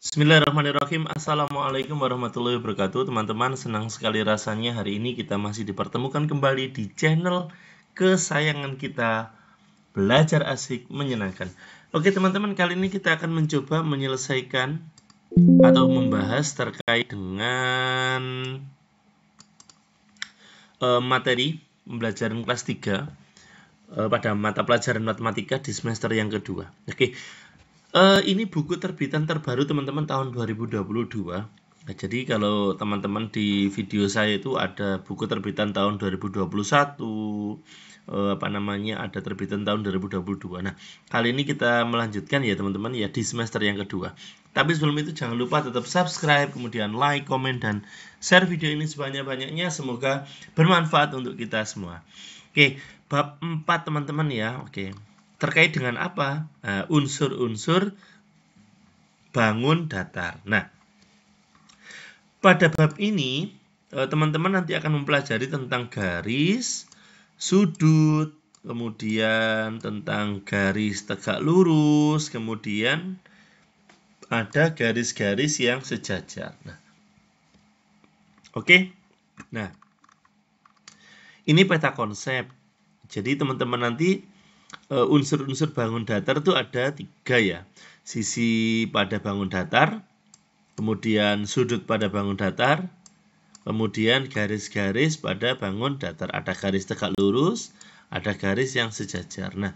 Bismillahirrahmanirrahim. Assalamualaikum warahmatullahi wabarakatuh. Teman-teman, senang sekali rasanya hari ini kita masih dipertemukan kembali di channel kesayangan kita, Belajar Asik Menyenangkan. Oke teman-teman, kali ini kita akan mencoba menyelesaikan atau membahas terkait dengan materi pembelajaran kelas 3 pada mata pelajaran matematika di semester yang kedua. Oke. Ini buku terbitan terbaru teman-teman tahun 2022. Nah, jadi kalau teman-teman di video saya itu ada buku terbitan tahun 2021, ada terbitan tahun 2022. Nah, kali ini kita melanjutkan ya teman-teman ya di semester yang kedua. Tapi sebelum itu jangan lupa tetap subscribe, kemudian like, komen, dan share video ini sebanyak-banyaknya. Semoga bermanfaat untuk kita semua. Oke, bab 4 teman-teman ya. Oke. Terkait dengan apa? Unsur-unsur bangun datar. Nah, pada bab ini teman-teman nanti akan mempelajari tentang garis, sudut, kemudian tentang garis tegak lurus, kemudian ada garis-garis yang sejajar. Nah, oke. Nah, ini peta konsep. Jadi teman-teman nanti unsur-unsur bangun datar itu ada 3 ya. Sisi pada bangun datar, kemudian sudut pada bangun datar, kemudian garis-garis pada bangun datar. Ada garis tegak lurus, ada garis yang sejajar. Nah,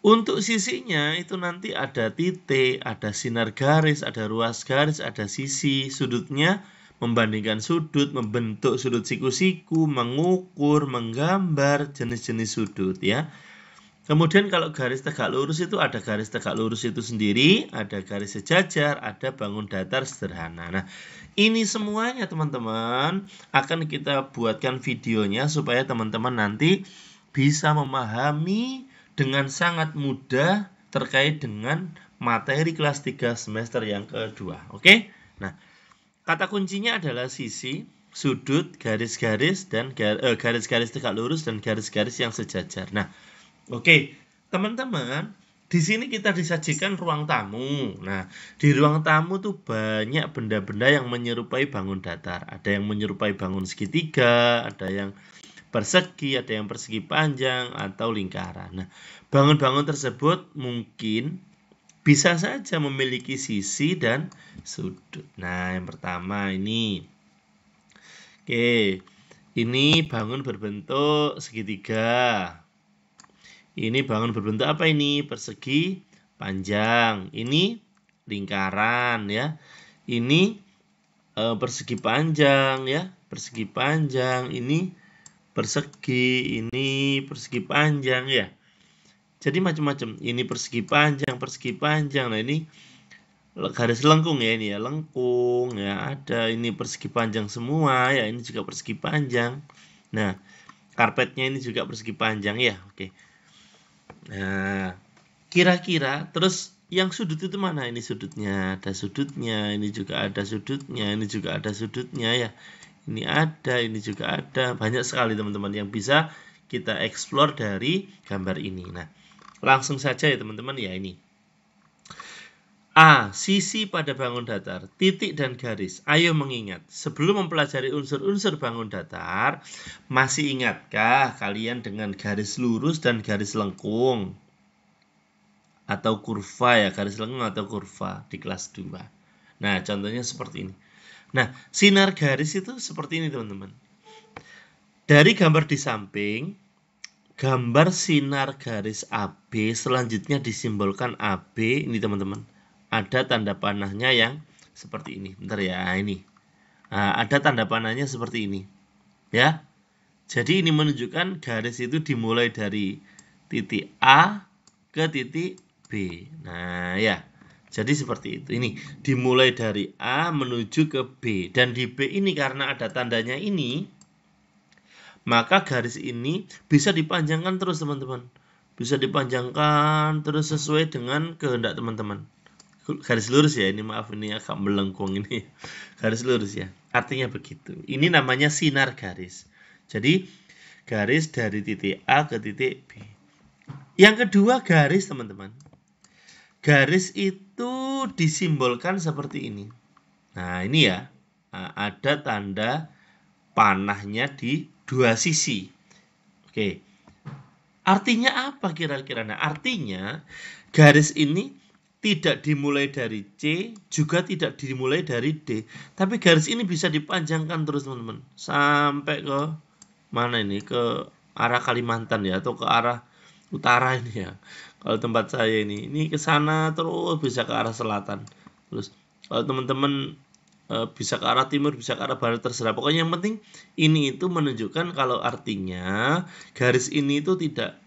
untuk sisinya itu nanti ada titik, ada sinar garis, ada ruas garis, ada sisi. Sudutnya membandingkan sudut, membentuk sudut siku-siku, mengukur, menggambar jenis-jenis sudut ya. Kemudian kalau garis tegak lurus itu ada garis tegak lurus itu sendiri, ada garis sejajar, ada bangun datar sederhana. Nah, ini semuanya teman-teman akan kita buatkan videonya supaya teman-teman nanti bisa memahami dengan sangat mudah terkait dengan materi kelas 3 semester yang kedua. Oke? Nah, kata kuncinya adalah sisi, sudut, garis-garis, dan garis-garis tegak lurus dan garis-garis yang sejajar. Nah, oke, teman-teman, di sini kita disajikan ruang tamu. Nah, di ruang tamu tuh banyak benda-benda yang menyerupai bangun datar. Ada yang menyerupai bangun segitiga, ada yang persegi, ada yang persegi panjang, atau lingkaran. Nah, bangun-bangun tersebut mungkin bisa saja memiliki sisi dan sudut. Nah, yang pertama ini. Oke, ini bangun berbentuk segitiga. Ini bangun berbentuk apa ini? Persegi panjang. Ini lingkaran ya. Ini persegi panjang ya. Persegi panjang. Ini persegi. Ini persegi panjang ya. Jadi macam-macam. Ini persegi panjang, persegi panjang. Nah ini garis lengkung ya ini ya. Lengkung ya. Ada ini persegi panjang semua ya. Ini juga persegi panjang. Nah karpetnya ini juga persegi panjang ya. Oke. Nah, kira-kira terus yang sudut itu mana? Ini sudutnya, ada sudutnya, ini juga ada sudutnya, ini juga ada sudutnya ya. Ini ada, ini juga ada. Banyak sekali teman-teman yang bisa kita explore dari gambar ini. Nah, langsung saja ya teman-teman ya ini. A. Sisi pada bangun datar, titik dan garis. Ayo mengingat, sebelum mempelajari unsur-unsur bangun datar, masih ingatkah kalian dengan garis lurus dan garis lengkung? Atau kurva ya, garis lengkung atau kurva di kelas 2. Nah, contohnya seperti ini. Nah, sinar garis itu seperti ini teman-teman. Dari gambar di samping, gambar sinar garis AB selanjutnya disimbolkan AB ini teman-teman. Ada tanda panahnya yang seperti ini. Bentar ya, ini. Nah, ada tanda panahnya seperti ini. Ya. Jadi ini menunjukkan garis itu dimulai dari titik A ke titik B. Nah, ya. Jadi seperti itu. Ini dimulai dari A menuju ke B. Dan di B ini karena ada tandanya ini, maka garis ini bisa dipanjangkan terus teman-teman. Bisa dipanjangkan terus sesuai dengan kehendak teman-teman. Garis lurus ya, ini maaf ini agak melengkung ini. Garis lurus ya, artinya begitu. Ini namanya sinar garis. Jadi garis dari titik A ke titik B. Yang kedua garis teman-teman. garis itu disimbolkan seperti ini. Nah, ini ya. Nah, ada tanda panahnya di dua sisi. Oke. Artinya apa kira-kira? Nah, artinya garis ini tidak dimulai dari C, juga tidak dimulai dari D. Tapi garis ini bisa dipanjangkan terus, teman-teman. Sampai ke mana ini? Ke arah Kalimantan ya, atau ke arah utara ini ya. Kalau tempat saya ini ke sana terus bisa ke arah selatan. Terus kalau teman-teman bisa ke arah timur, bisa ke arah barat, terserah. Pokoknya yang penting ini itu menunjukkan kalau artinya garis ini itu tidak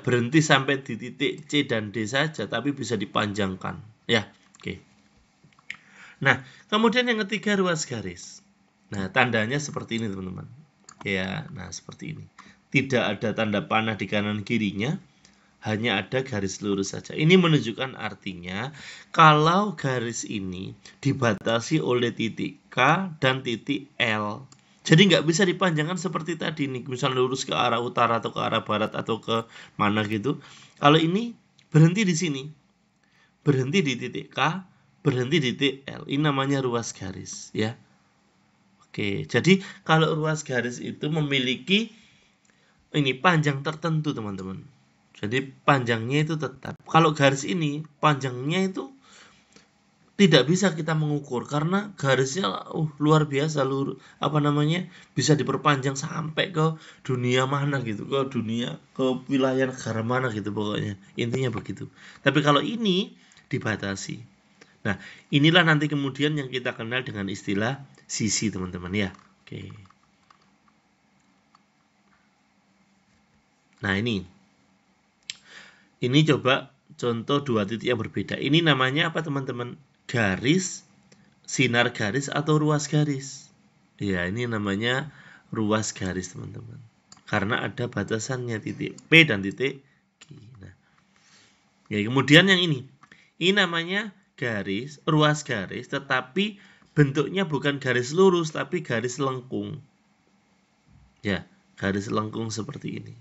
berhenti sampai di titik C dan D saja, tapi bisa dipanjangkan. Ya, oke. Nah, kemudian yang ketiga ruas garis. Nah, tandanya seperti ini, teman-teman. Ya, nah seperti ini. Tidak ada tanda panah di kanan kirinya, hanya ada garis lurus saja. Ini menunjukkan artinya kalau garis ini dibatasi oleh titik K dan titik L. Jadi nggak bisa dipanjangkan seperti tadi nih, misalnya lurus ke arah utara atau ke arah barat atau ke mana gitu. Kalau ini berhenti di sini, berhenti di titik K, berhenti di titik L. Ini namanya ruas garis, ya. Oke, jadi kalau ruas garis itu memiliki ini panjang tertentu, teman-teman. Jadi panjangnya itu tetap. Kalau garis ini panjangnya itu tidak bisa kita mengukur karena garisnya luar biasa, bisa diperpanjang sampai ke dunia mana gitu, ke wilayah negara mana gitu, pokoknya intinya begitu. Tapi kalau ini dibatasi. Nah, inilah nanti kemudian yang kita kenal dengan istilah sisi, teman-teman ya. Oke. Nah, ini coba contoh dua titik yang berbeda. Ini namanya apa, teman-teman? Garis, sinar garis atau ruas garis. Ya, ini namanya ruas garis, teman-teman. Karena ada batasannya titik P dan titik Q. Nah, ya, kemudian yang ini namanya garis, ruas garis, tetapi bentuknya bukan garis lurus, tapi garis lengkung. Ya, garis lengkung seperti ini.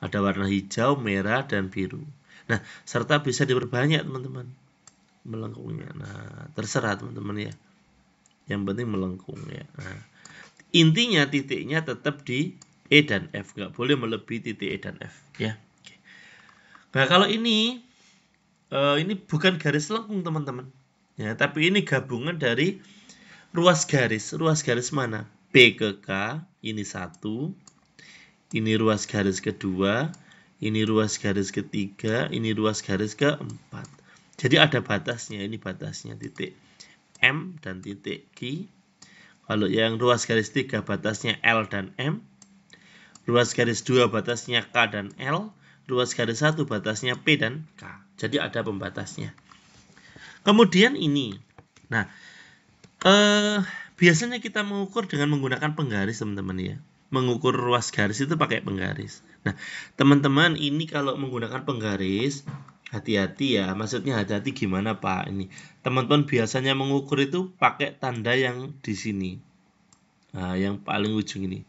Ada warna hijau, merah, dan biru. Nah, serta bisa diperbanyak, teman-teman, melengkungnya. Nah, terserah teman-teman ya. Yang penting melengkung ya. Nah, intinya titiknya tetap di E dan F, nggak boleh melebihi titik E dan F ya. Oke. Nah, kalau ini bukan garis lengkung, teman-teman. Ya, tapi ini gabungan dari ruas garis. Ruas garis mana? B ke K, ini 1. Ini ruas garis kedua, ini ruas garis ketiga, ini ruas garis keempat. Jadi ada batasnya, ini batasnya titik M dan titik Q. Kalau yang ruas garis 3 batasnya L dan M. Ruas garis 2 batasnya K dan L. Ruas garis 1 batasnya P dan K. Jadi ada pembatasnya. Kemudian ini. Nah, biasanya kita mengukur dengan menggunakan penggaris, teman-teman ya. Mengukur ruas garis itu pakai penggaris. Nah, teman-teman, ini kalau menggunakan penggaris, hati-hati ya. Maksudnya hati-hati gimana, Pak? Ini teman-teman biasanya mengukur itu pakai tanda yang di sini. Nah, yang paling ujung ini.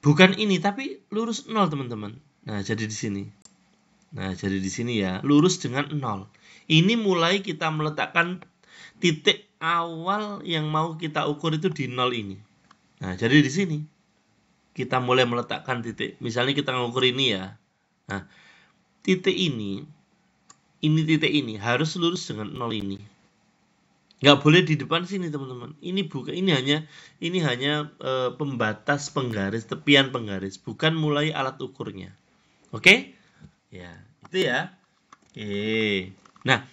Bukan ini, tapi lurus 0, teman-teman. Nah, jadi di sini. Nah, jadi di sini ya, lurus dengan 0. Ini mulai kita meletakkan titik awal yang mau kita ukur itu di 0 ini. Nah, jadi di sini kita mulai meletakkan titik. Misalnya kita mengukur ini ya. Nah, titik ini titik ini harus lurus dengan 0 ini. Nggak boleh di depan sini, teman-teman. Ini hanya pembatas penggaris, tepian penggaris, bukan mulai alat ukurnya. Oke? Ya, itu ya. Oke. Nah,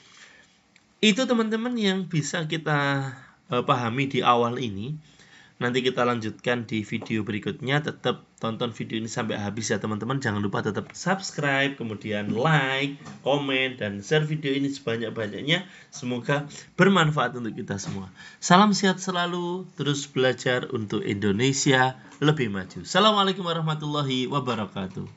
itu teman-teman yang bisa kita pahami di awal ini. Nanti kita lanjutkan di video berikutnya. Tetap tonton video ini sampai habis ya, teman-teman. Jangan lupa tetap subscribe, kemudian like, komen, dan share video ini sebanyak-banyaknya. Semoga bermanfaat untuk kita semua. Salam sehat selalu, terus belajar untuk Indonesia lebih maju. Assalamualaikum warahmatullahi wabarakatuh.